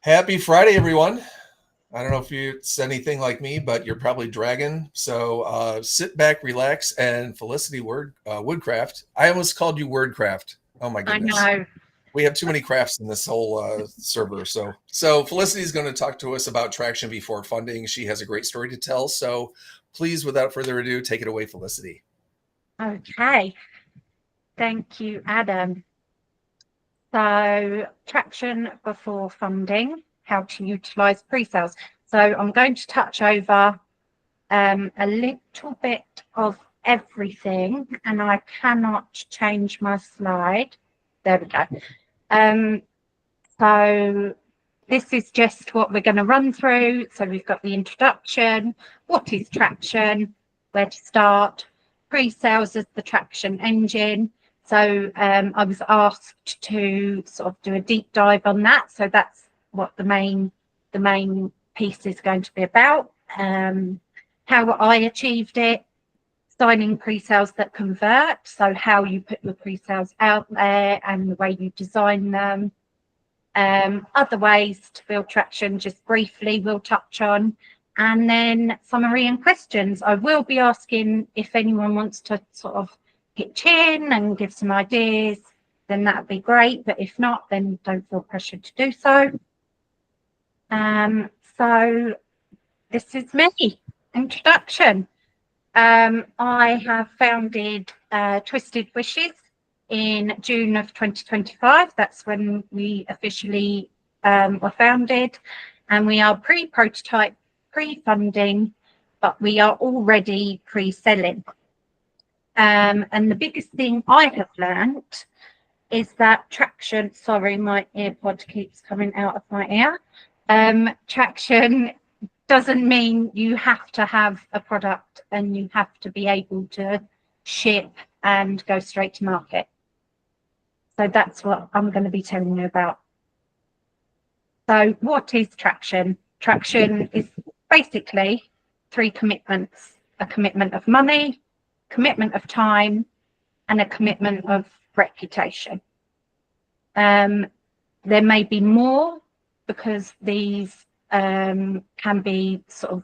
Happy Friday, everyone. I don't know if it's anything like me, but you're probably dragging. So sit back, relax, and Felicity Woodcraft. I almost called you Wordcraft. Oh my I goodness. know. We have too many crafts in this whole server. So Felicity is going to talk to us about traction before funding. She has a great story to tell. So please, without further ado, take it away, Felicity. Okay. Thank you, Adam. So, traction before funding, how to utilize pre-sales. So, I'm going to touch over a little bit of everything, and I cannot change my slide. There we go. So, this is just what we're going to run through. So, we've got the introduction, what is traction, where to start, pre-sales as the traction engine. So I was asked to sort of do a deep dive on that. So that's what the main piece is going to be about. How I achieved it, signing pre-sales that convert. So how you put your pre-sales out there and the way you design them. Other ways to build traction, just briefly we'll touch on. And then summary and questions. I will be asking if anyone wants to sort of pitch in and give some ideas, then that would be great. But if not, then don't feel pressured to do so. So this is me. Introduction. I have founded Twisted Wishes in June of 2025. That's when we officially were founded, and we are pre-prototype, pre-funding, but we are already pre-selling. And the biggest thing I have learned is that traction, sorry, my earpod keeps coming out of my ear. Traction doesn't mean you have to have a product and you have to be able to ship and go straight to market. So that's what I'm going to be telling you about. So what is traction? Traction is basically 3 commitments: a commitment of money, commitment of time, and a commitment of reputation. There may be more because these can be sort of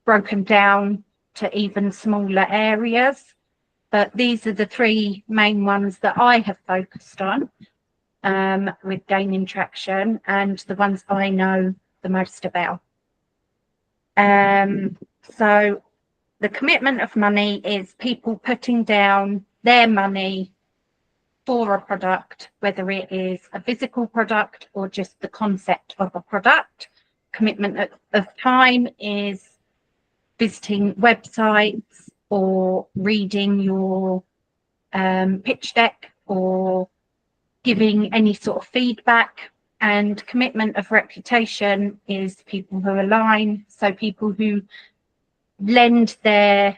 broken down to even smaller areas, but these are the 3 main ones that I have focused on with gaining traction and the ones I know the most about. So the commitment of money is people putting down their money for a product, whether it is a physical product or just the concept of a product. Commitment of time is visiting websites or reading your pitch deck or giving any sort of feedback. And commitment of reputation is people who align, so people who lend their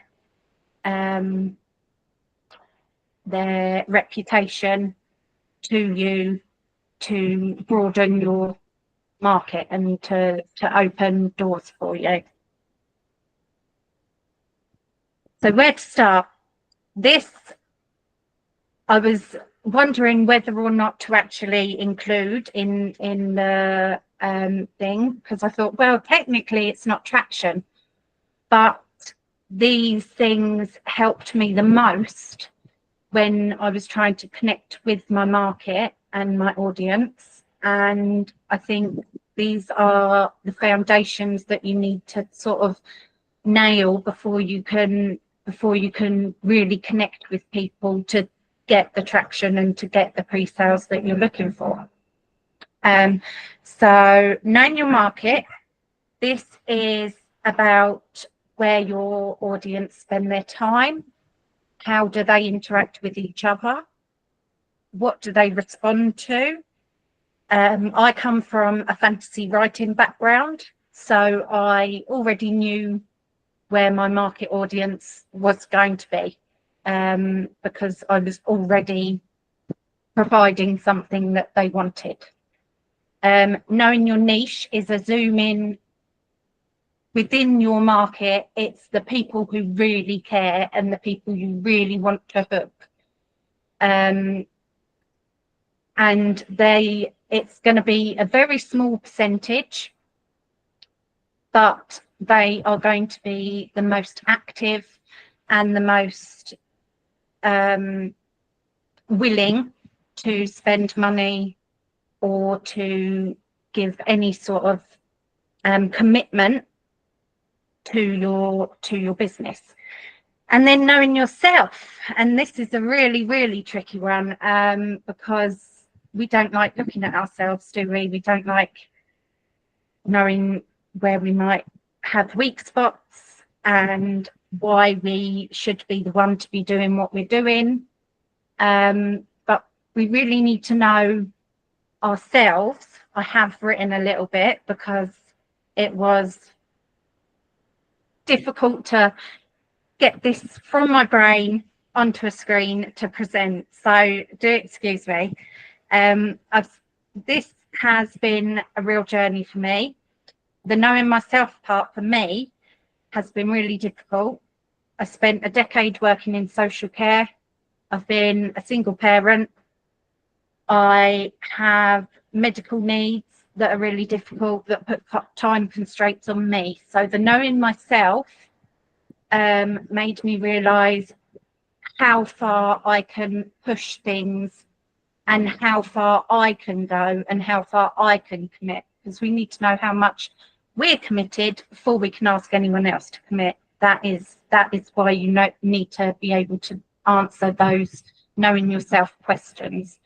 reputation to you to broaden your market and to open doors for you. So where to start? This, I was wondering whether or not to actually include in the thing, because I thought, well, technically it's not traction, but these things helped me the most when I was trying to connect with my market and my audience. And I think these are the foundations that you need to sort of nail before you can really connect with people to get the traction and to get the pre-sales that you're looking for. So knowing your market, this is about where your audience spend their time. How do they interact with each other? What do they respond to? I come from a fantasy writing background, so I already knew where my market audience was going to be because I was already providing something that they wanted. Knowing your niche is a zoom in within your market. It's the people who really care and the people you really want to hook. And they It's going to be a very small percentage, but they are going to be the most active and the most willing to spend money or to give any sort of commitment to your business. And then knowing yourself, and this is a really, really tricky one, because we don't like looking at ourselves, do we? We don't like knowing where we might have weak spots and why we should be the one to be doing what we're doing. But we really need to know ourselves. I have written a little bit because it was difficult to get this from my brain onto a screen to present, so do excuse me. This has been a real journey for me. The knowing myself part for me has been really difficult. I spent a decade working in social care. I've been a single parent. I have medical needs that are really difficult, that put time constraints on me. So the knowing myself made me realise how far I can push things and how far I can go and how far I can commit, because we need to know how much we're committed before we can ask anyone else to commit. That is why you need to be able to answer those knowing yourself questions.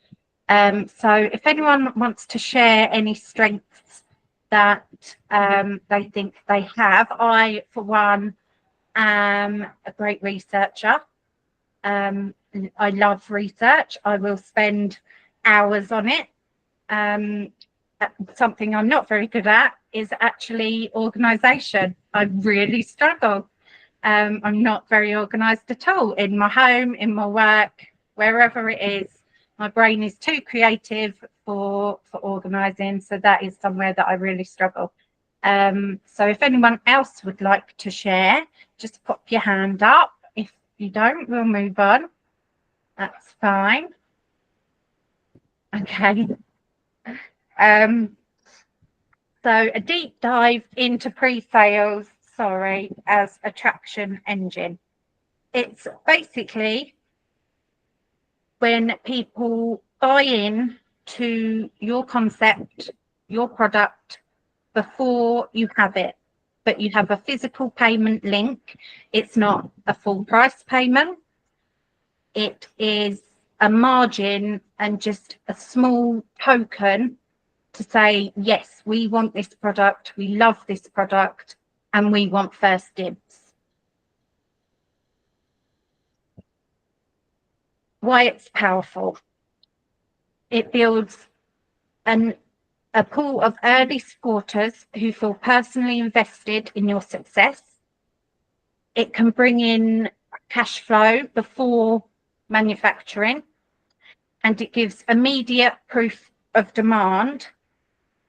So if anyone wants to share any strengths that they think they have, I, for one, am a great researcher. I love research. I will spend hours on it. Something I'm not very good at is actually organisation. I really struggle. I'm not very organised at all in my home, in my work, wherever it is. My brain is too creative for organising, so that is somewhere that I really struggle. So if anyone else would like to share, just pop your hand up. If you don't, we'll move on. That's fine. Okay. So a deep dive into pre-sales, as a traction engine. It's basically when people buy in to your concept, your product, before you have it, but you have a physical payment link. It's not a full price payment. It is a margin and just a small token to say, yes, we want this product, we love this product, and we want first dibs. Why it's powerful. It builds a pool of early supporters who feel personally invested in your success. It can bring in cash flow before manufacturing, and it gives immediate proof of demand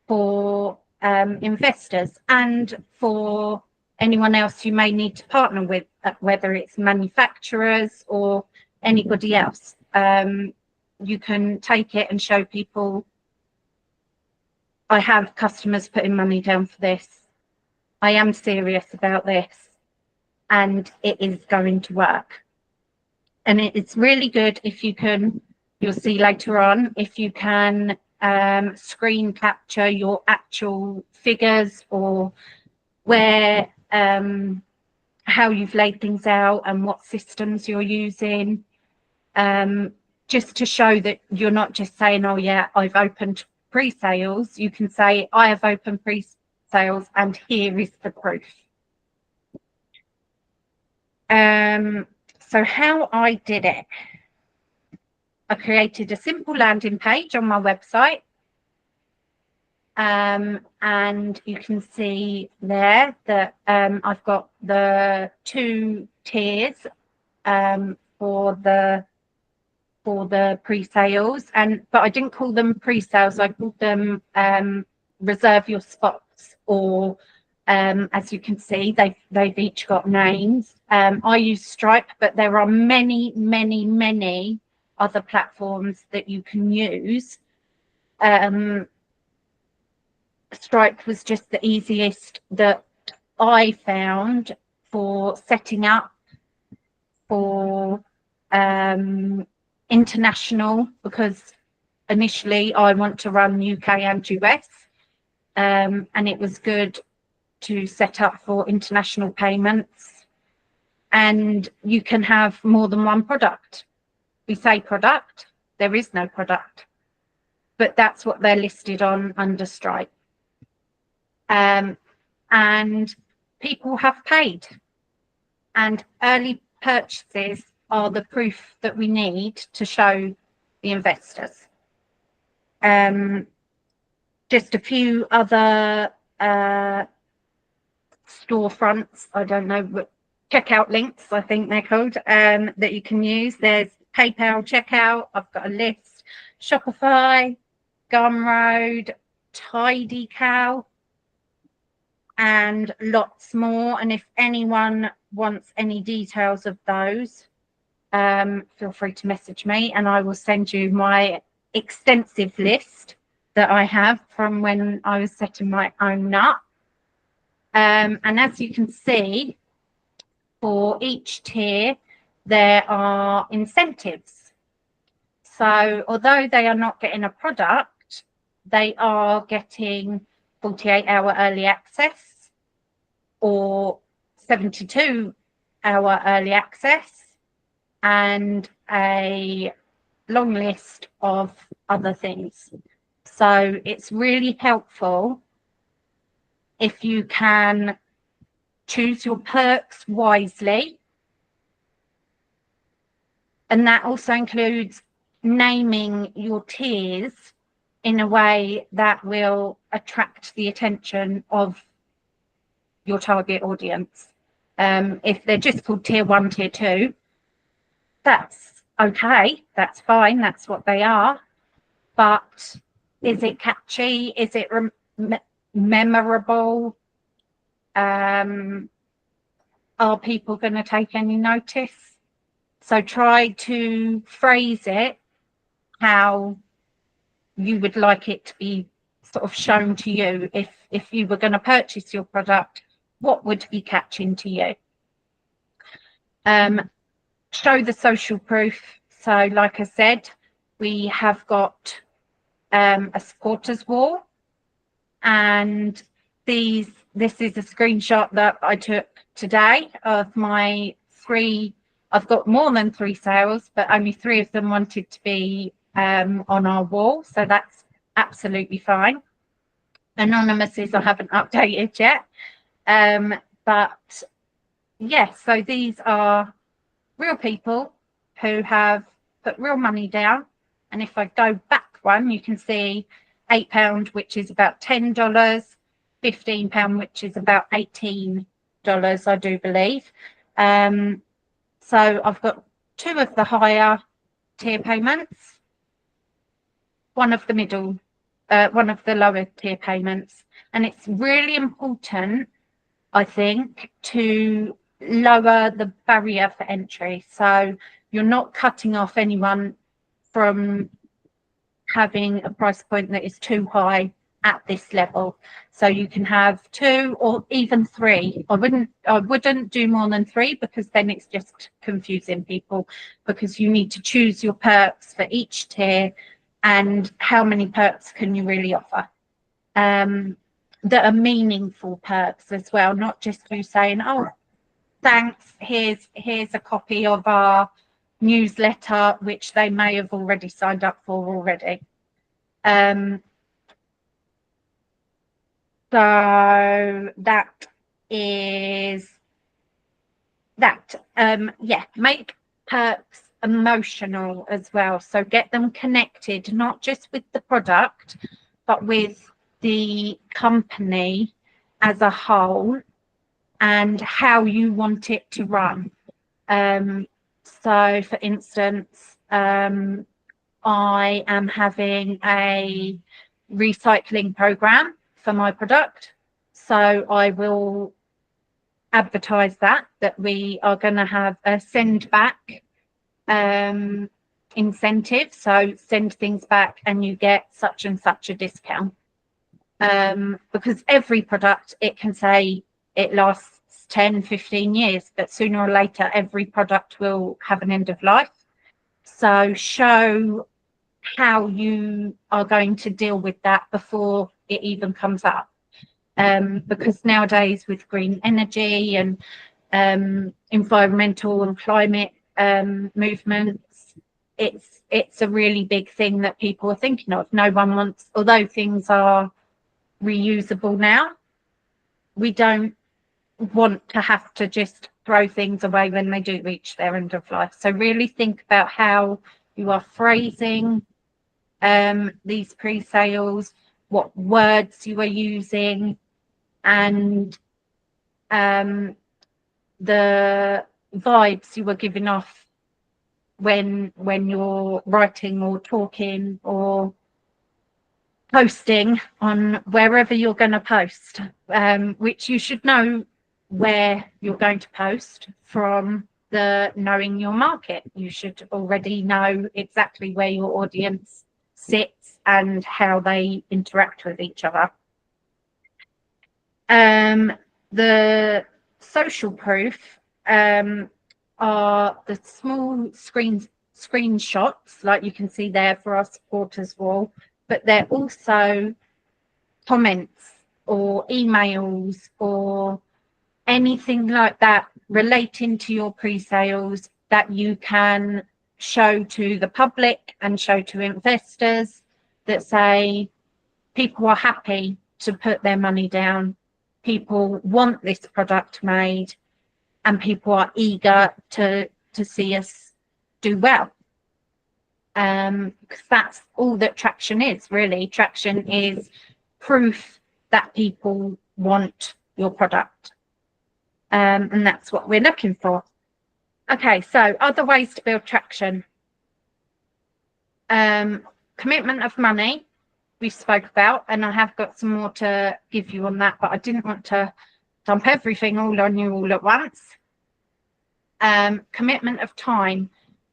for investors and for anyone else you may need to partner with, whether it's manufacturers or anybody else. You can take it and show people, I have customers putting money down for this. I am serious about this, and it is going to work. And it's really good if you can, you'll see later on, if you can screen capture your actual figures or where, how you've laid things out and what systems you're using, just to show that you're not just saying, oh yeah, I've opened pre-sales. You can say, I have opened pre-sales and here is the proof. So how I did it, I created a simple landing page on my website, and you can see there that I've got the 2 tiers for the pre-sales, but I didn't call them pre-sales. I called them reserve your spots, or as you can see, they've each got names. I use Stripe, but there are many other platforms that you can use Stripe was just the easiest that I found for setting up for international, because initially I want to run UK and US, and it was good to set up for international payments. And you can have more than one product. We say product, there is no product, but that's what they're listed on under Stripe. And people have paid, and early purchases are the proof that we need to show the investors. Just a few other storefronts, I don't know, but checkout links, I think they're called, that you can use. There's PayPal checkout, I've got a list, Shopify, Gumroad, Tidy Cow, and lots more. And if anyone wants any details of those, feel free to message me and I will send you my extensive list that I have from when I was setting my own up. And as you can see, for each tier, there are incentives. So although they are not getting a product, they are getting 48-hour early access or 72-hour early access and a long list of other things. So it's really helpful if you can choose your perks wisely. And that also includes naming your tiers in a way that will attract the attention of your target audience. If they're just called tier 1, tier 2, that's okay, that's fine, that's what they are. But is it catchy? Is it memorable? Are people going to take any notice? So try to phrase it how you would like it to be sort of shown to you. If you were going to purchase your product, what would be catching to you? Show the social proof. So like I said, we have got a supporters wall, and this is a screenshot that I took today of my 3. I've got more than 3 sales, but only 3 of them wanted to be on our wall, so that's absolutely fine. Anonymouses I haven't updated yet, but yes, so these are real people who have put real money down. And if I go back one, you can see £8, which is about $10, £15, which is about $18, I do believe. So I've got 2 of the higher tier payments, one of the middle, one of the lower tier payments. And it's really important, I think, to lower the barrier for entry. So you're not cutting off anyone from having a price point that is too high at this level. So you can have 2 or even 3. I wouldn't do more than 3, because then it's just confusing people, because you need to choose your perks for each tier and how many perks can you really offer that are meaningful perks as well, not just you saying, oh, thanks, here's a copy of our newsletter, which they may have already signed up for already. So that is that. Yeah, make perks emotional as well. So get them connected, not just with the product, but with the company as a whole and how you want it to run. So for instance, I am having a recycling program for my product, so I will advertise that we are going to have a send back incentive. So send things back and you get such and such a discount. Because every product, it can say it lasts 10, 15 years, but sooner or later, every product will have an end of life. So show how you are going to deal with that before it even comes up. Because nowadays with green energy and environmental and climate movements, it's a really big thing that people are thinking of. No one wants, although things are reusable now, we don't want to have to just throw things away when they do reach their end of life. So really think about how you are phrasing these pre-sales, what words you are using, and the vibes you are giving off when you're writing or talking or posting on wherever you're going to post, which you should know where you're going to post from the knowing your market. You should already know exactly where your audience sits and how they interact with each other. The social proof are the small screenshots, like you can see there for our supporters wall, but they're also comments or emails or anything like that relating to your pre-sales that you can show to the public and show to investors that say people are happy to put their money down, people want this product made, and people are eager to see us do well. Because that's all that traction is, really. Traction is proof that people want your product. And that's what we're looking for. Okay, so other ways to build traction. Commitment of money, we spoke about, and I have got some more to give you on that, but I didn't want to dump everything all on you all at once. Commitment of time.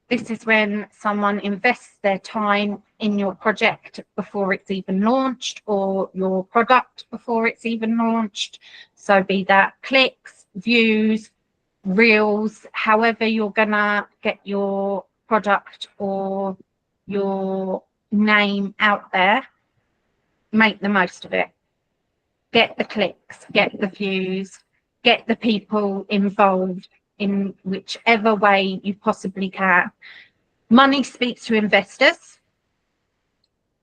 This is when someone invests their time in your project before it's even launched, or your product before it's even launched. So be that clicks, views, reels, however you're gonna get your product or your name out there, make the most of it. Get the clicks, get the views, get the people involved in whichever way you possibly can. Money speaks to investors.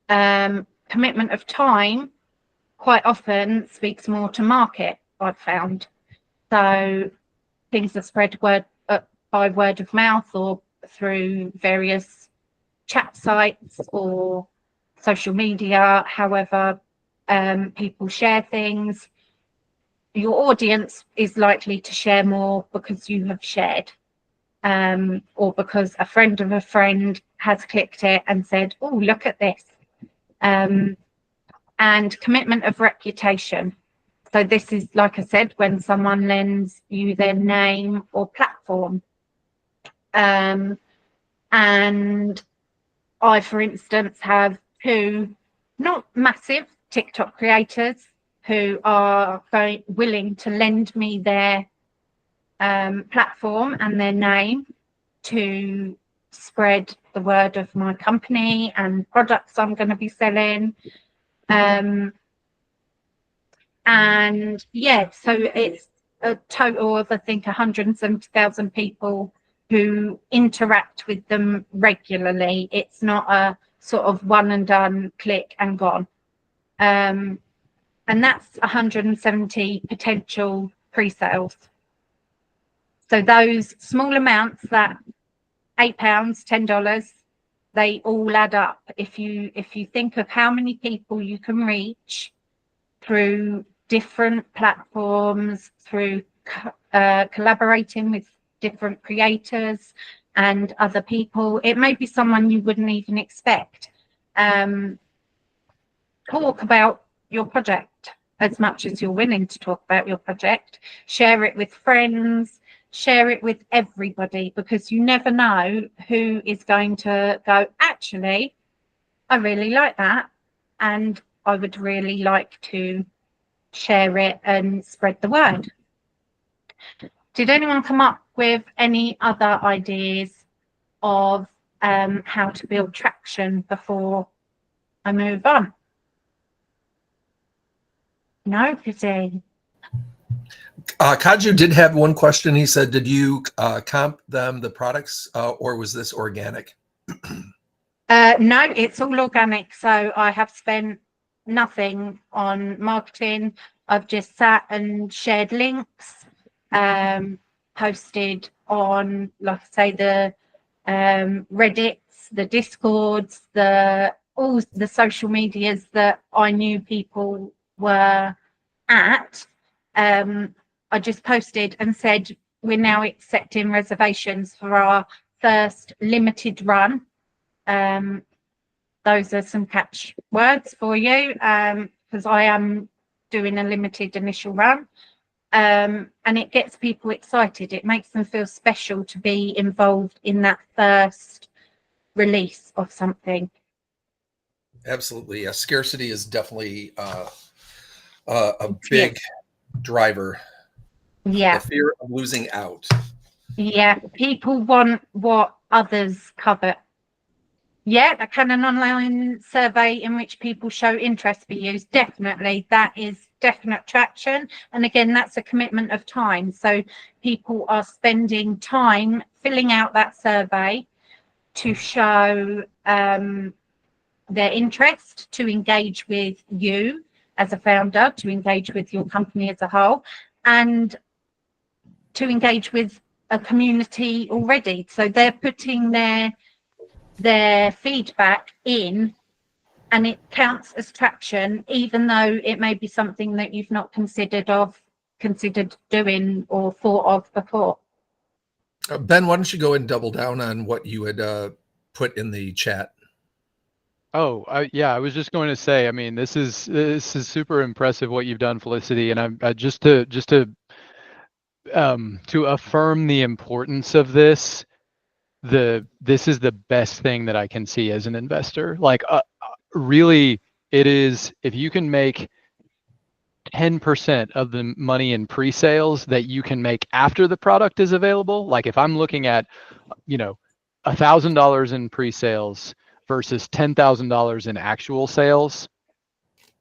Commitment of time quite often speaks more to market, I've found. So things are spread by word of mouth or through various chat sites or social media, however people share things. Your audience is likely to share more because you have shared, or because a friend of a friend has clicked it and said, oh, look at this. And commitment of reputation. So this is, like I said, when someone lends you their name or platform. And I, for instance, have two not massive TikTok creators who are willing to lend me their platform and their name to spread the word of my company and products I'm going to be selling. And yeah, so it's a total of, I think, 170,000 people who interact with them regularly. It's not a sort of one and done, click and gone. And that's 170 potential pre-sales. So those small amounts, that £8, $10, they all add up. If you think of how many people you can reach through different platforms, through collaborating with different creators and other people, it may be someone you wouldn't even expect. Talk about your project as much as you're willing to talk about your project. Share it with friends, share it with everybody, because you never know who is going to go, actually, I really like that, and I would really like to share it and spread the word. Did anyone come up with any other ideas of how to build traction before I move on? No, Chrissy. Kaju did have one question. He said, did you comp them the products or was this organic? No, it's all organic. So I have spent nothing on marketing. I've just sat and shared links, posted on, like I say, the Reddits, the Discords, all the social medias that I knew people were at. I just posted and said, we're now accepting reservations for our first limited run. Those are some catch words for you, because I am doing a limited initial run. And it gets people excited. It makes them feel special to be involved in that first release of something. Absolutely. Yeah. Scarcity is definitely a big driver. Yeah. The fear of losing out. Yeah. People want what others covet. Yeah, can an online survey in which people show interest be used? Definitely. That is definite traction. And again, that's a commitment of time. So people are spending time filling out that survey to show their interest, to engage with you as a founder, to engage with your company as a whole, and to engage with a community already. So they're putting their feedback in, and it counts as traction, even though it may be something that you've not considered doing or thought of before. Ben, why don't you go and double down on what you had put in the chat? Oh, yeah, I was just going to say, I mean, this is super impressive what you've done, Felicity, and I'm just to affirm the importance of this. This is the best thing that I can see as an investor. Like, really, it is, if you can make 10% of the money in pre-sales that you can make after the product is available. Like if I'm looking at, $1,000 in pre-sales versus $10,000 in actual sales,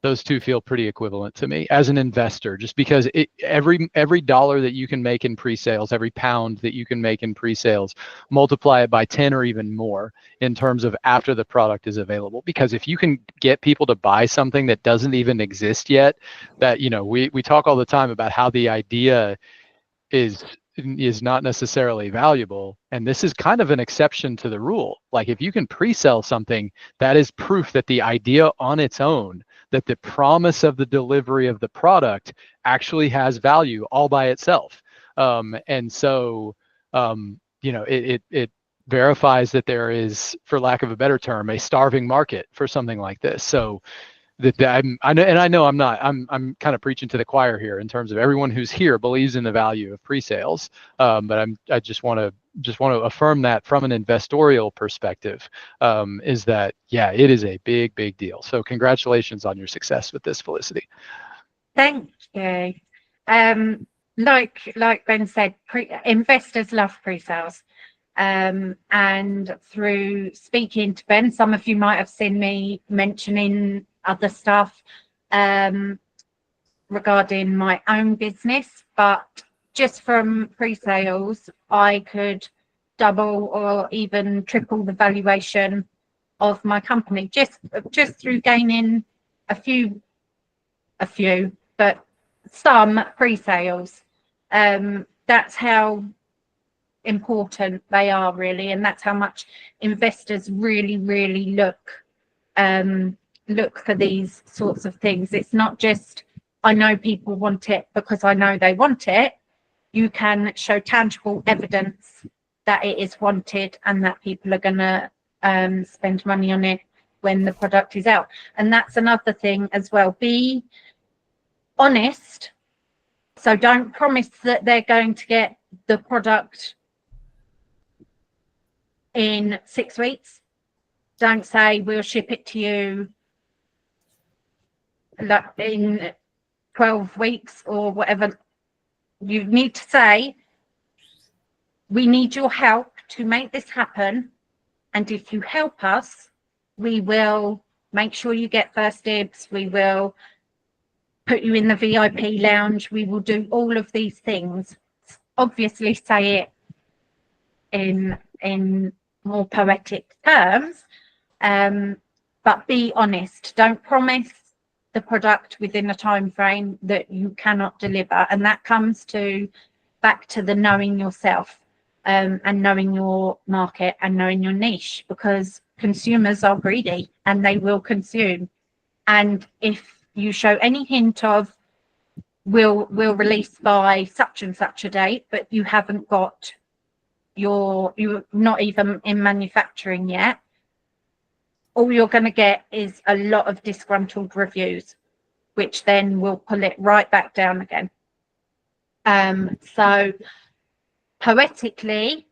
those two feel pretty equivalent to me as an investor, just because every dollar that you can make in pre-sales, every pound that you can make in pre-sales, multiply it by 10 or even more in terms of after the product is available. Because if you can get people to buy something that doesn't even exist yet, that, we talk all the time about how the idea is not necessarily valuable, and this is kind of an exception to the rule. Like if you can pre-sell something, that is proof that the idea on its own, that the promise of the delivery of the product actually has value all by itself. And so, it verifies that there is, for lack of a better term, a starving market for something like this. So I know I'm kind of preaching to the choir here in terms of everyone who's here believes in the value of pre-sales. But I just want to affirm that from an investorial perspective, is that, yeah, it is a big deal. So congratulations on your success with this, Felicity. Thank you. Like Ben said, investors love pre-sales. And through speaking to Ben, some of you might have seen me mentioning other stuff regarding my own business, but just from pre-sales, I could double or even triple the valuation of my company just through gaining a few, but some pre-sales. That's how important they are, really, and that's how much investors really look for these sorts of things. It's not just, I know people want it because I know they want it. You can show tangible evidence that it is wanted and that people are going to spend money on it when the product is out. And that's another thing as well. Be honest. So don't promise that they're going to get the product in 6 weeks. Don't say we'll ship it to you in 12 weeks or whatever. You need to say, we need your help to make this happen. And if you help us, we will make sure you get first dibs. We will put you in the VIP lounge. We will do all of these things. Obviously, say it in more poetic terms, but be honest. Don't promise the product within a time frame that you cannot deliver, and that comes back to the knowing yourself, and knowing your market and knowing your niche, because consumers are greedy and they will consume. And if you show any hint of will release by such and such a date, but you haven't got you're not even in manufacturing yet, all you're going to get is a lot of disgruntled reviews, which then will pull it right back down again. So poetically,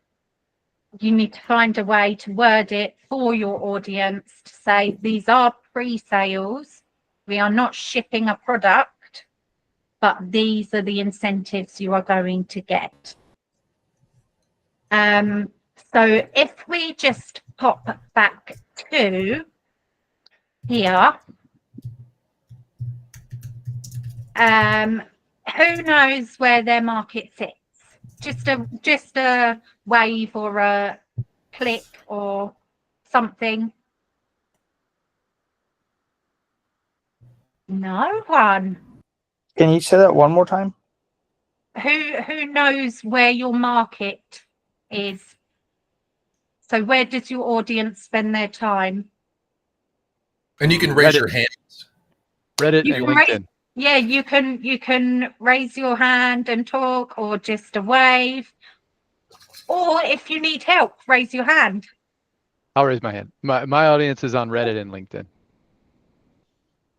you need to find a way to word it for your audience to say, these are pre-sales. We are not shipping a product, but these are the incentives you are going to get. So if we just pop back to here, who knows where their market sits? Just a wave or a click or something. No one. Can you say that one more time? Who knows where your market is? So where does your audience spend their time? And you can raise Reddit. your hands. Reddit You and can LinkedIn. Yeah, you can raise your hand and talk, or just a wave. Or if you need help, raise your hand. I'll raise my hand. My audience is on Reddit and LinkedIn.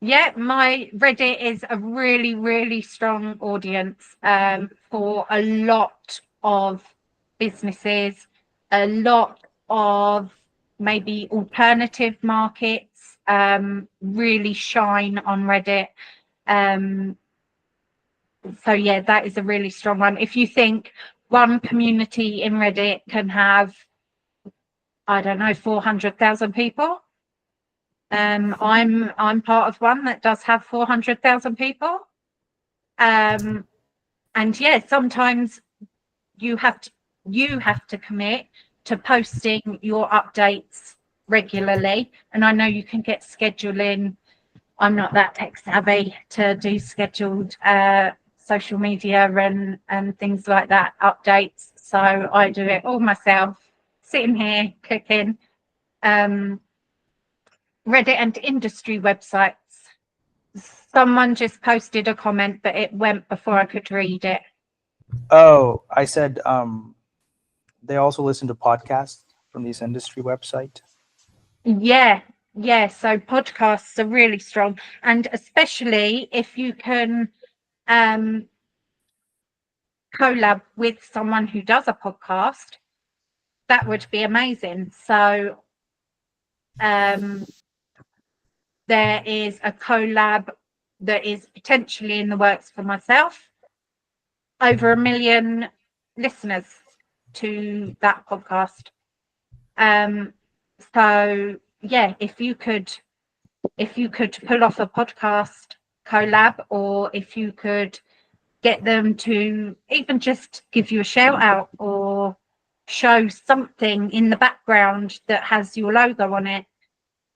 Yeah, my Reddit is a really, really strong audience for a lot of businesses, a lot of maybe alternative markets really shine on Reddit. So yeah, that is a really strong one. If you think one community in Reddit can have, I don't know, 400,000 people, I'm part of one that does have 400,000 people. And yeah, sometimes you have to commit to posting your updates regularly. And I know you can get scheduling. I'm not that tech savvy to do scheduled social media and things like that, updates. So I do it all myself, sitting here clicking. Reddit and industry websites. Someone just posted a comment, but it went before I could read it. Oh, I said they also listen to podcasts from this industry website. Yeah. So podcasts are really strong, and especially if you can collab with someone who does a podcast, that would be amazing. So there is a collab that is potentially in the works for myself. Over 1 million listeners to that podcast. So yeah, if you could pull off a podcast collab, or if you could get them to even just give you a shout out or show something in the background that has your logo on it,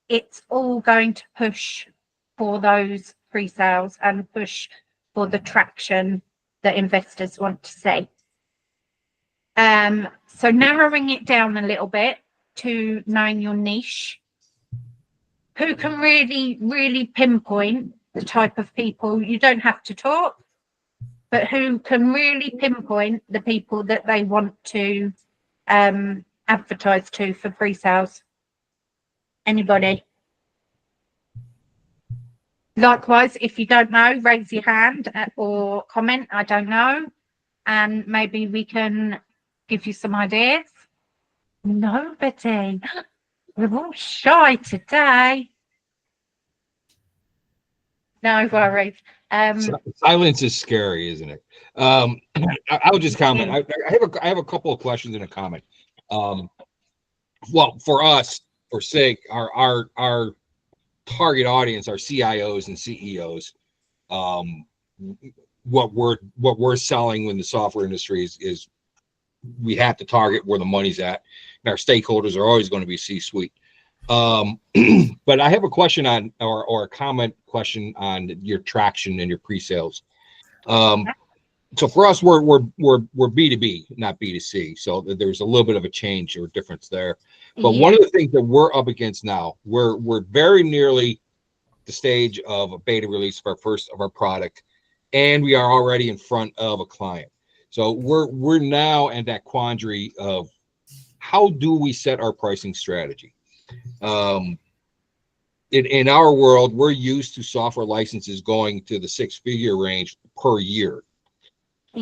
it's all going to push for those pre-sales and push for the traction that investors want to see. So narrowing it down a little bit to knowing your niche, who can really, really pinpoint the type of people, you don't have to talk, but who can really pinpoint the people that they want to advertise to for pre-sales? Anybody? Likewise, if you don't know, raise your hand or comment, I don't know. and maybe we can give you some ideas? Nobody. We're all shy today. No worries. Silence is scary, isn't it? I would just comment. I have a couple of questions and a comment. Well, for us, for SIG, our target audience, our CIOs and CEOs, what we're selling in the software industry is we have to target where the money's at. And our stakeholders are always going to be C-suite. But I have a question on, or a comment question on your traction and your pre-sales. So for us, we're B2B, not B2C. So there's a little bit of a change or difference there. But one of the things that we're up against now, we're very nearly the stage of a beta release of our product, and we are already in front of a client. So we're now at that quandary of how do we set our pricing strategy? In our world, we're used to software licenses going to the six-figure range per year.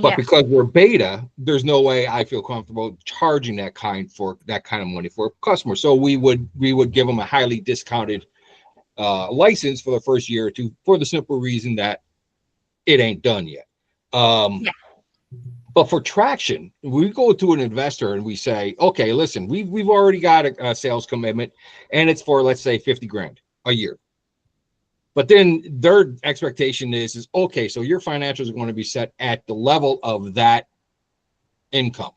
But because we're beta, there's no way I feel comfortable charging that kind of money for a customer. So we would give them a highly discounted license for the first year or two, for the simple reason that it ain't done yet. But for traction, we go to an investor and we say, okay, listen, we've already got a sales commitment, and it's for, let's say, 50 grand a year. But then their expectation is okay, so your financials are going to be set at the level of that income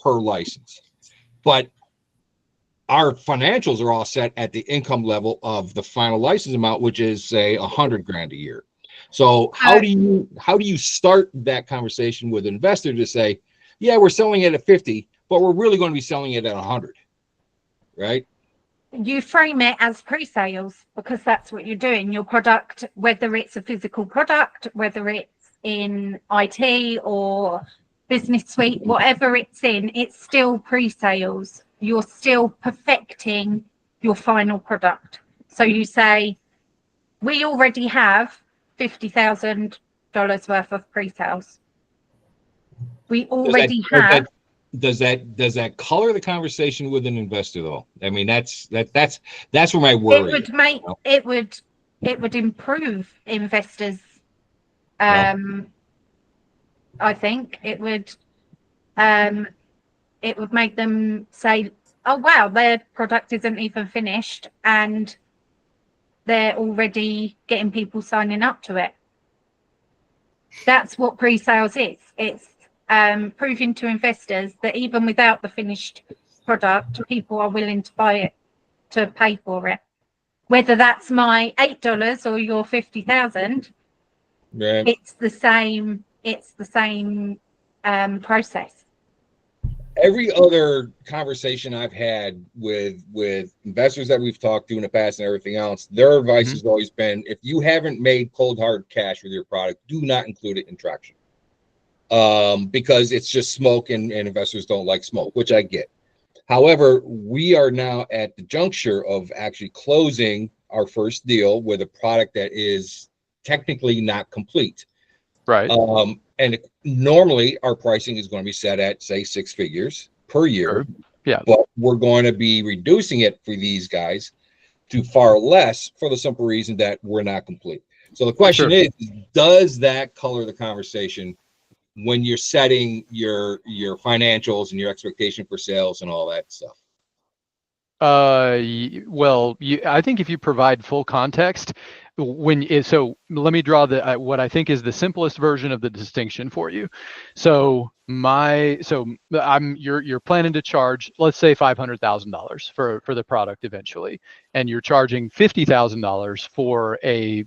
per license. But our financials are all set at the income level of the final license amount, which is, say, 100 grand a year. So how do you start that conversation with an investor to say, yeah, we're selling it at 50, but we're really going to be selling it at 100, right? You frame it as pre-sales, because that's what you're doing. Your product, whether it's a physical product, whether it's in IT or business suite, whatever it's in, it's still pre-sales. You're still perfecting your final product. So you say, we already have $50,000 worth of pre-sales. We already have. Does that color the conversation with an investor though? I mean, that's where my worry. It would improve investors. I think it would make them say, oh wow, their product isn't even finished and they're already getting people signing up to it. That's what pre-sales is. It's proving to investors that even without the finished product, people are willing to buy it, to pay for it. Whether that's my $8 or your 50,000, it's the same. It's the same process. Every other conversation I've had with investors that we've talked to in the past and everything else, their advice has always been, if you haven't made cold hard cash with your product, do not include it in traction. Because it's just smoke and investors don't like smoke, which I get. However, we are now at the juncture of actually closing our first deal with a product that is technically not complete. Right. And normally our pricing is going to be set at, say, 6 figures per year. Sure. Yeah. But we're going to be reducing it for these guys to far less for the simple reason that we're not complete. So the question is, does that color the conversation when you're setting your financials and your expectation for sales and all that stuff? Well, I think if you provide full context, so let me draw what I think is the simplest version of the distinction for you. So you're planning to charge, let's say, $500,000 for the product eventually, and you're charging $50,000 for a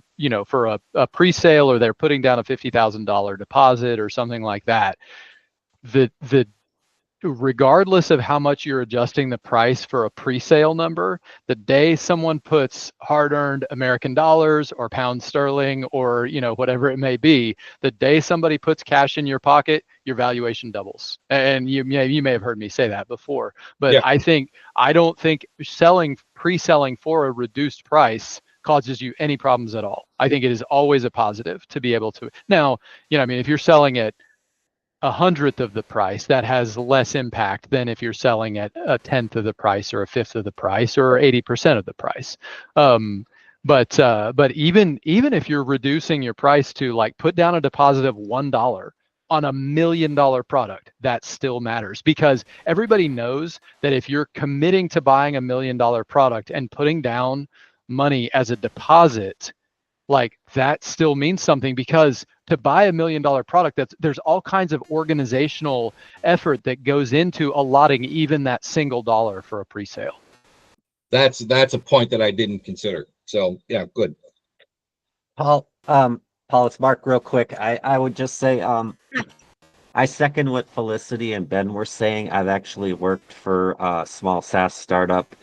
pre-sale, or they're putting down a $50,000 deposit or something like that. Regardless of how much you're adjusting the price for a pre-sale number, the day someone puts hard-earned American dollars or pound sterling or whatever it may be, the day somebody puts cash in your pocket, your valuation doubles. And you may have heard me say that before, but yeah. I don't think pre-selling for a reduced price causes you any problems at all. I think it is always a positive to be able to. Now, if you're selling it 100th of the price, that has less impact than if you're selling at 1/10 of the price or 1/5 of the price or 80% of the price. But even if you're reducing your price to like put down a deposit of $1 on $1 million product, that still matters, because everybody knows that if you're committing to buying $1 million product and putting down money as a deposit, like that still means something, because to buy $1 million product, there's all kinds of organizational effort that goes into allotting even that single dollar for a pre-sale. That's a point that I didn't consider. So yeah, good. Paul, it's Mark. Real quick, I would just say, I second what Felicity and Ben were saying. I've actually worked for a small SaaS startup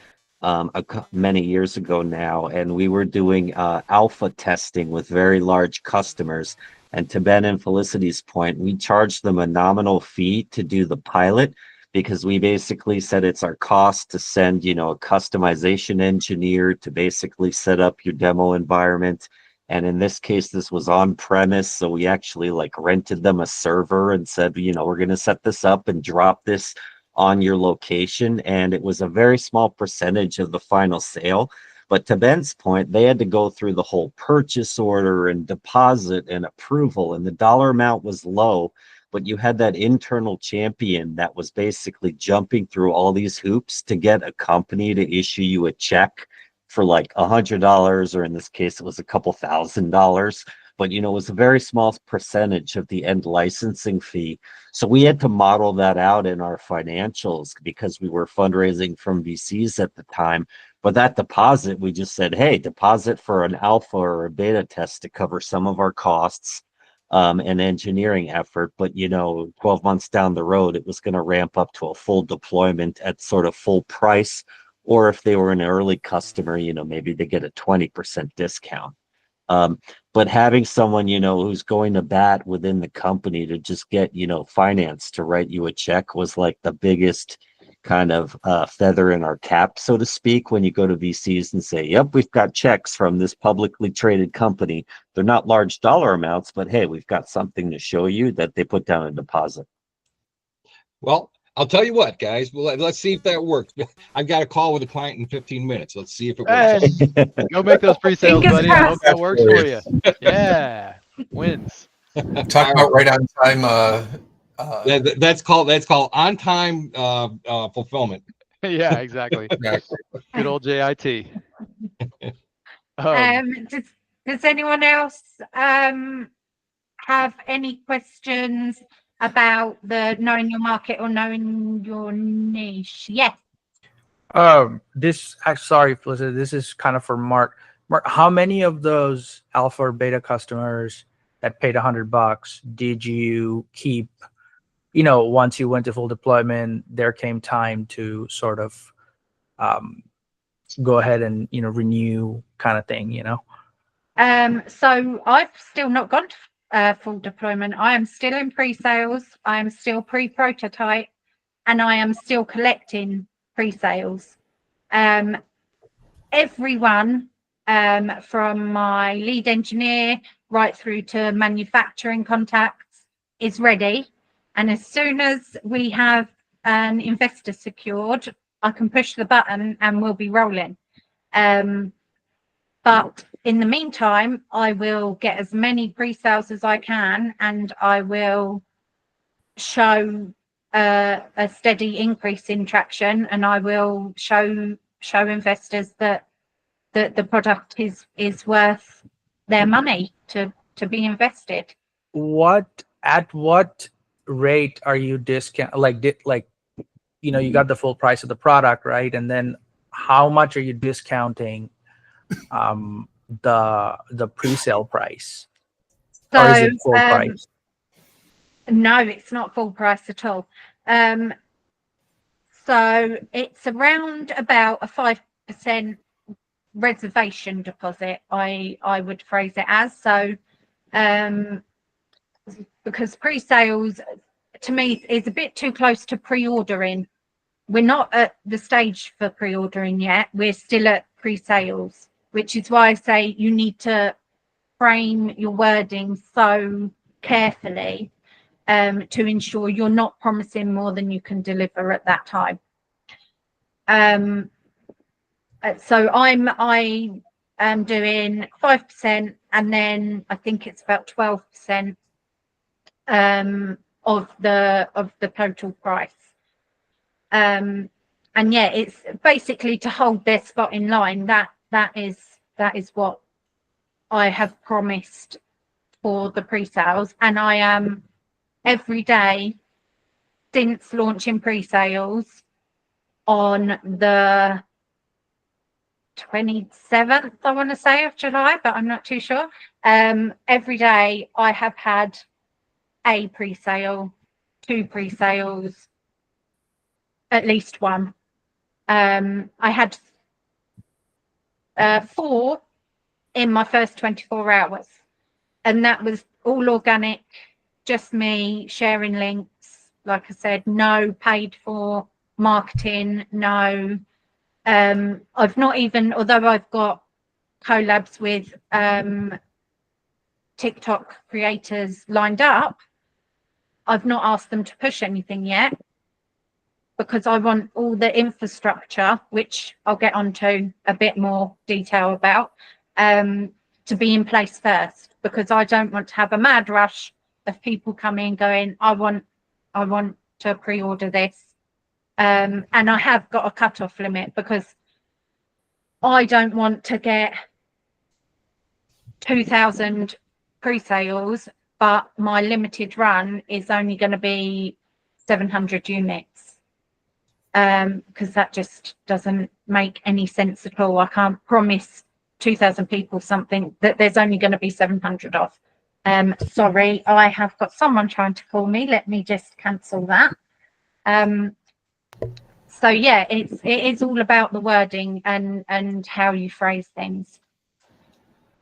many years ago now, and we were doing alpha testing with very large customers. And to Ben and Felicity's point, we charged them a nominal fee to do the pilot, because we basically said it's our cost to send, a customization engineer to basically set up your demo environment. And in this case, this was on premise. So we actually like rented them a server and said, we're going to set this up and drop this on your location. And it was a very small percentage of the final sale. But to Ben's point, they had to go through the whole purchase order and deposit and approval, and the dollar amount was low. But you had that internal champion that was basically jumping through all these hoops to get a company to issue you a check for like $100, or in this case, it was a couple $1,000. But it was a very small percentage of the end licensing fee. So we had to model that out in our financials, because we were fundraising from VCs at the time. But that deposit, we just said, hey, deposit for an alpha or a beta test to cover some of our costs and engineering effort. But 12 months down the road, it was going to ramp up to a full deployment at sort of full price. Or if they were an early customer, maybe they get a 20% discount. But having someone, who's going to bat within the company to just get, finance to write you a check was like the biggest kind of feather in our cap, so to speak, when you go to VCs and say, yep, we've got checks from this publicly traded company. They're not large dollar amounts, but hey, we've got something to show you that they put down a deposit. Well, I'll tell you what, guys. Well, let's see if that works. I've got a call with a client in 15 minutes. Let's see if it works. Hey, go make those pre-sales, Fingers buddy. I hope crossed. that works for you. Yeah, wins. Talk about right on time. That's called on time fulfillment. Yeah, exactly. Good old JIT. Does anyone else have any questions about the knowing your market or knowing your niche? Yes. Sorry, Felicity, this is kind of for Mark. Mark, how many of those alpha or beta customers that paid $100 did you keep? Once you went to full deployment, there came time to sort of go ahead and renew, kind of thing. So I've still not gone to full deployment. I am still in pre-sales. I am still pre-prototype, and I am still collecting pre-sales. Everyone from my lead engineer right through to manufacturing contacts is ready. And as soon as we have an investor secured, I can push the button and we'll be rolling. But in the meantime, I will get as many pre-sales as I can, and I will show a steady increase in traction, and I will show investors that the product is worth their money to be invested. At what rate are you discount? You got the full price of the product, right? And then how much are you discounting the pre-sale price? So, or is it full price? No, it's not full price at all. So it's around about a 5% reservation deposit, I would phrase it as. So because pre-sales to me is a bit too close to pre-ordering. We're not at the stage for pre-ordering yet. We're still at pre-sales, which is why I say you need to frame your wording so carefully to ensure you're not promising more than you can deliver at that time. So I am doing 5%, and then I think it's about 12% of the total price. And yeah, it's basically to hold their spot in line. That is what I have promised for the pre-sales, and I am every day since launching pre-sales on the 27th, I want to say, of July, but I'm not too sure. Every day I have had a pre-sale, 2 pre-sales, at least 1. I had 4 in my first 24 hours, and that was all organic, just me sharing links. Like I said, no paid for marketing, no. I've not even, although I've got collabs with TikTok creators lined up, I've not asked them to push anything yet, because I want all the infrastructure, which I'll get onto a bit more detail about, to be in place first, because I don't want to have a mad rush of people coming going, I want to pre-order this. And I have got a cut-off limit, because I don't want to get 2,000 pre-sales, but my limited run is only going to be 700 units, because that just doesn't make any sense at all. I can't promise 2,000 people something that there's only going to be 700 of. Sorry, I have got someone trying to call me. Let me just cancel that. So yeah, it is all about the wording and how you phrase things.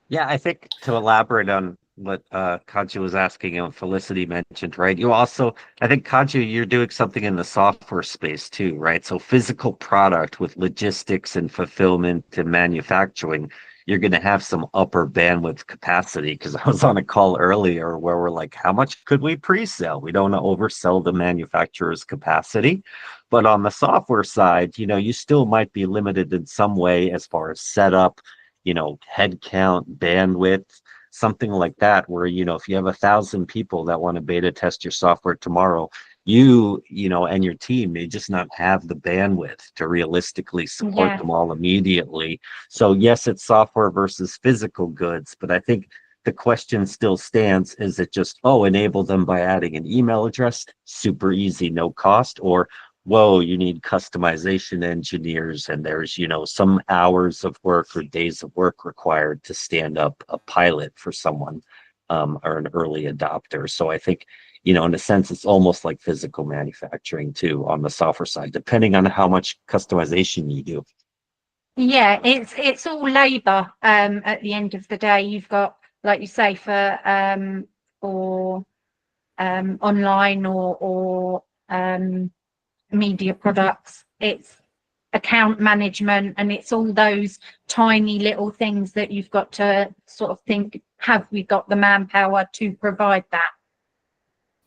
Yeah, I think to elaborate on what Kanju was asking and Felicity mentioned, right? You also, I think, Kanju, you're doing something in the software space too, right? So physical product with logistics and fulfillment and manufacturing, you're going to have some upper bandwidth capacity, because I was on a call earlier where we're like, how much could we pre-sell? We don't want to oversell the manufacturer's capacity. But on the software side, you still might be limited in some way as far as setup, headcount, bandwidth, something like that, where, if you have 1,000 people that want to beta test your software tomorrow, you and your team may just not have the bandwidth to realistically support them all immediately. So yes, it's software versus physical goods, but I think the question still stands, is it just, enable them by adding an email address, super easy, no cost, or whoa, you need customization engineers, and there's, some hours of work or days of work required to stand up a pilot for someone, or an early adopter. So I think, in a sense, it's almost like physical manufacturing too on the software side, depending on how much customization you do. Yeah, it's all labor. At the end of the day, you've got, like you say, for online or media products, it's account management, and it's all those tiny little things that you've got to sort of think, have we got the manpower to provide that?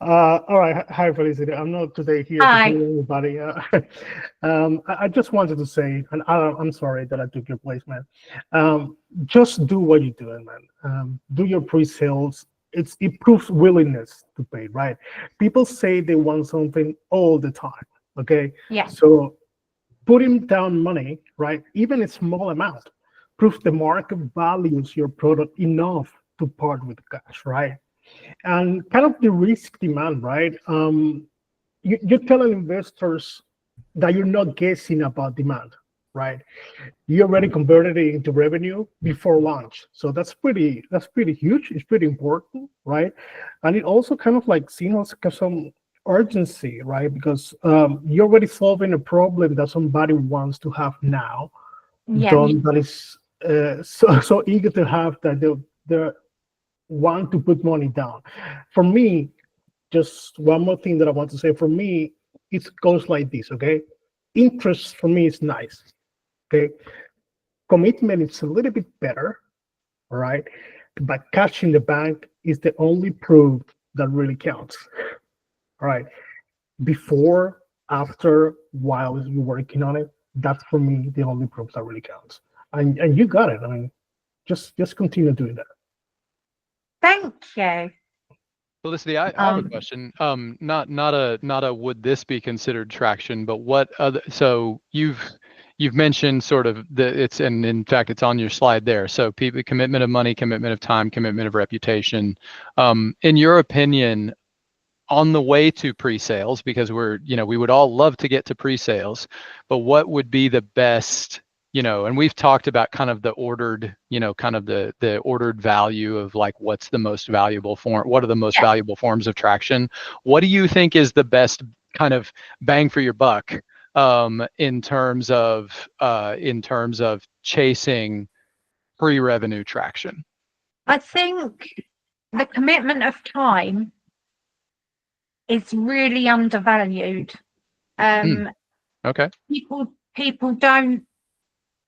All right. Hi, Felicity. I'm not today here to tell anybody. I just wanted to say, and I'm sorry that I took your place, man. Just do what you're doing, man. Do your pre-sales. It proves willingness to pay, right? People say they want something all the time, okay? Yeah. So putting down money, right, even a small amount, proves the market values your product enough to part with cash, right? And kind of the risk demand, right? You're telling investors that you're not guessing about demand, right? You already converted it into revenue before launch. So that's pretty huge. It's pretty important, right? And it also kind of like signals some urgency, right? Because you're already solving a problem that somebody wants to have now. Yeah. That is so eager to have that they're want to put money down. For me, just one more thing that I want to say. For me, it goes like this, okay? Interest for me is nice, okay? Commitment is a little bit better, right? But cash in the bank is the only proof that really counts, right? Before, after, while you're working on it, that's for me the only proof that really counts. And you got it. I mean, just continue doing that. Thank you. Felicity, I have a question. Not a would this be considered traction, but what other? So you've mentioned sort of and in fact it's on your slide there. So people, commitment of money, commitment of time, commitment of reputation. In your opinion, on the way to pre-sales, because we would all love to get to pre-sales, but what would be the best? And we've talked about kind of the ordered, kind of the ordered value of like what's the most valuable form, what are the most valuable forms of traction? What do you think is the best kind of bang for your buck in terms of chasing pre-revenue traction? I think the commitment of time is really undervalued. Okay. People don't,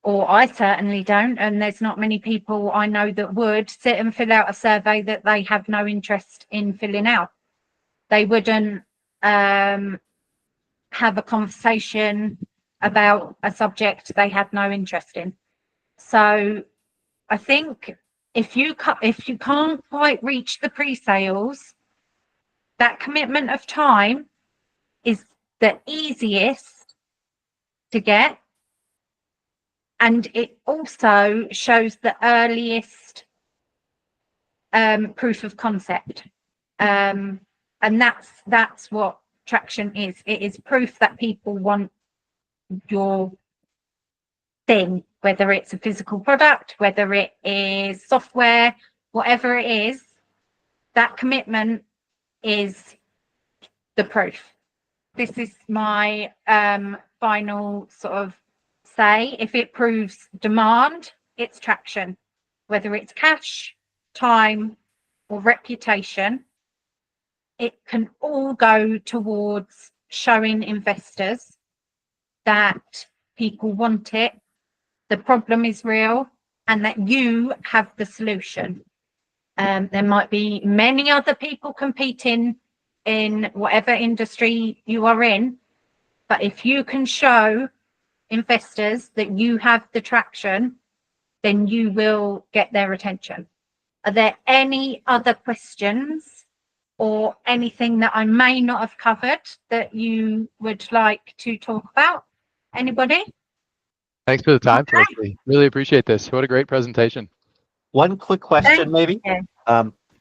or I certainly don't, and there's not many people I know that would sit and fill out a survey that they have no interest in filling out. They wouldn't have a conversation about a subject they had no interest in. So I think if you can't quite reach the pre-sales, that commitment of time is the easiest to get. And it also shows the earliest proof of concept. And that's what traction is. It is proof that people want your thing, whether it's a physical product, whether it is software, whatever it is, that commitment is the proof. This is my final sort of say. If it proves demand, it's traction. Whether it's cash, time, or reputation, it can all go towards showing investors that people want it, the problem is real, and that you have the solution. There might be many other people competing in whatever industry you are in, but if you can show investors that you have the traction, then you will get their attention. Are there any other questions or anything that I may not have covered that you would like to talk about? Anybody? Thanks for the time, Felicity. Really appreciate this. What a great presentation. One quick question, maybe.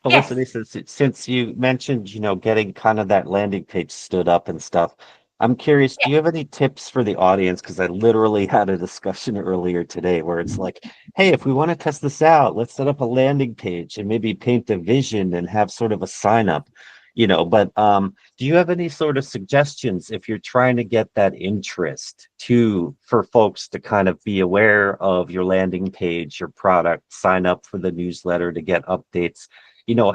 Felicity, Yes. since you mentioned, getting kind of that landing page stood up and stuff, I'm curious, do you have any tips for the audience? Because I literally had a discussion earlier today where it's like, hey, if we want to test this out, let's set up a landing page and maybe paint a vision and have sort of a sign up, but do you have any sort of suggestions if you're trying to get that interest for folks to kind of be aware of your landing page, your product, sign up for the newsletter to get updates?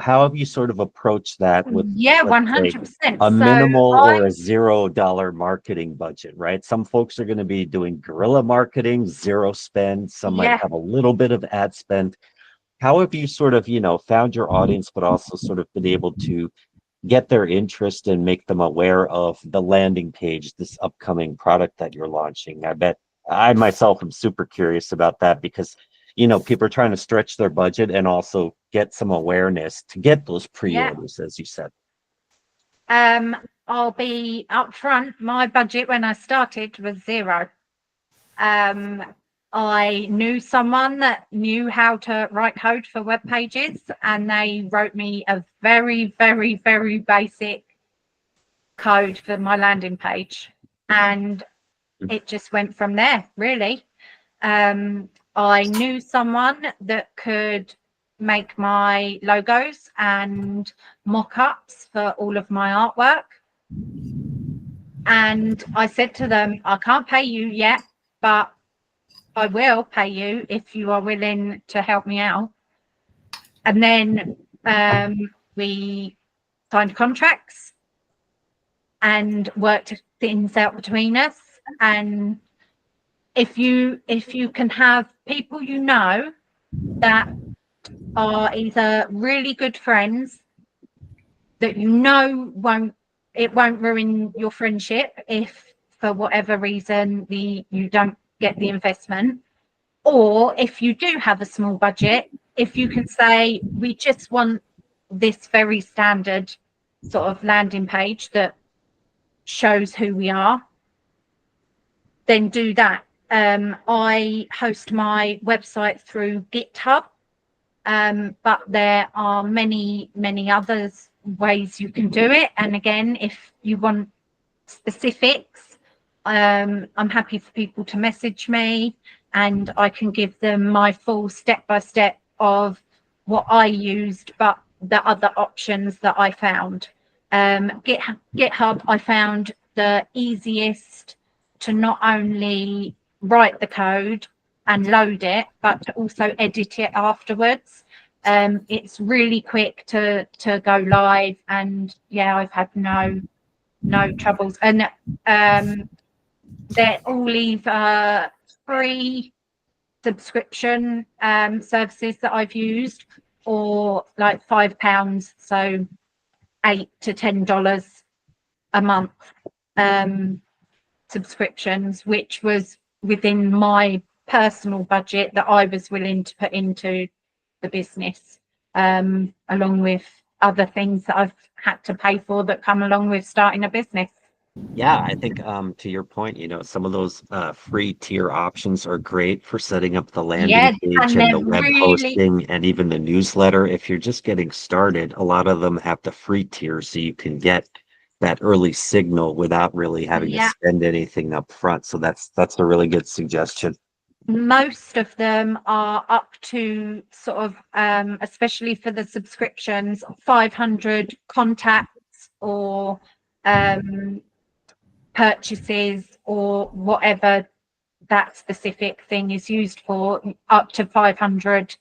How have you sort of approached that with 100%. a minimal or a $0 marketing budget, right? Some folks are going to be doing guerrilla marketing, zero spend. Some might have a little bit of ad spend. How have you sort of, found your audience, but also sort of been able to get their interest and make them aware of the landing page, this upcoming product that you're launching? I bet I myself am super curious about that because people are trying to stretch their budget and also get some awareness to get those pre-orders, as you said. I'll be upfront. My budget when I started was $0. I knew someone that knew how to write code for web pages, and they wrote me a very, very, very basic code for my landing page, and it just went from there, really. I knew someone that could make my logos and mock-ups for all of my artwork. And I said to them, I can't pay you yet, but I will pay you if you are willing to help me out. And then we signed contracts and worked things out between us. And if you can have people that are either really good friends that won't it won't ruin your friendship if for whatever reason you don't get the investment. Or if you do have a small budget, if you can say, we just want this very standard sort of landing page that shows who we are, then do that. I host my website through GitHub, but there are many others ways you can do it. And again, if you want specifics, I'm happy for people to message me, and I can give them my full step-by-step of what I used, but the other options that I found. GitHub, I found the easiest to not only write the code and load it, but to also edit it afterwards. It's really quick to go live, and yeah, I've had no troubles. And they're all either free subscription services that I've used, or like £5, so $8 to $10 a month subscriptions, which was within my personal budget that I was willing to put into the business, along with other things that I've had to pay for that come along with starting a business. Yeah, I think to your point, some of those free tier options are great for setting up the landing Yeah, page and and they're the web really, hosting and even the newsletter. If you're just getting started, a lot of them have the free tier, so you can get that early signal without really having to yeah, spend anything up front. So that's a really good suggestion. most of them are up to sort of, especially for the subscriptions, 500 contacts or purchases or whatever that specific thing is used for, up to 500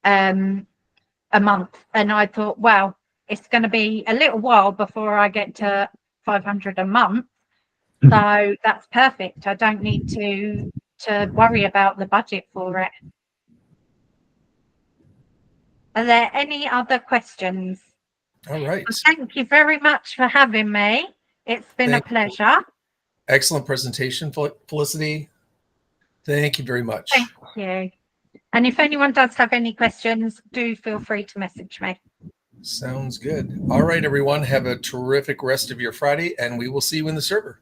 a month. And I thought, well, it's going to be a little while before I get to 500 a month, so that's perfect. I don't need to worry about the budget for it. Are there any other questions? All right. Thank you very much for having me. It's been Thank a pleasure. Excellent presentation, Felicity. Thank you very much. Thank you. And if anyone does have any questions, do feel free to message me. Sounds good. All right, everyone. Have a terrific rest of your Friday, and we will see you in the server.